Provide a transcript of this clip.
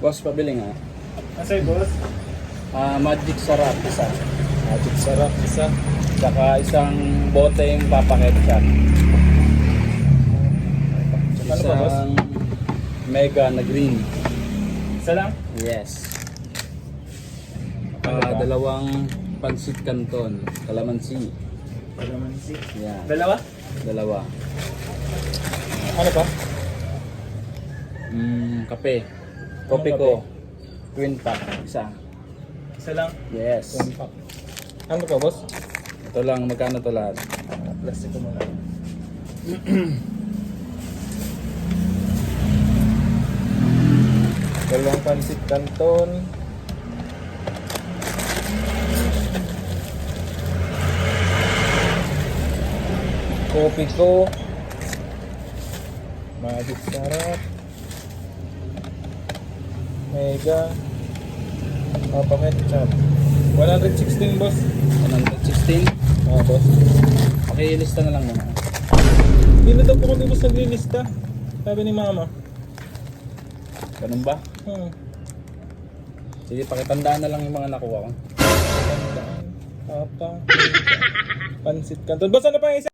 Boss, pabili nga. Asay, boss? Magic sarap, isa. Magic sarap, isa. Saka isang bote yung papakit siya. Ano ba, boss? Isang mega na green. Isa lang? Yes. Ano ba? Dalawang pansit canton, calamansi. Calamansi. Yan, Dalawa? dalawa. Ano pa? Kape. Kopi Anong ko. Twin pack, isa. Isa lang? Yes. One pack. Ano pa, boss? Ito lang, magkano to lahat? Plastic ko muna. Dalawang pansit canton. Kopi ko. Magic sarap. Mega. Papa ketchup. 116, boss. 116. Boss. Okay, lista na lang muna. Hindi na daw po kami boss naglilista. Sabi ni mama. Ganun ba? Sige, pakitandaan na lang yung mga nakuha ko. Tandaan. Papa. Pansit canton. Boss, ano pa yung isa?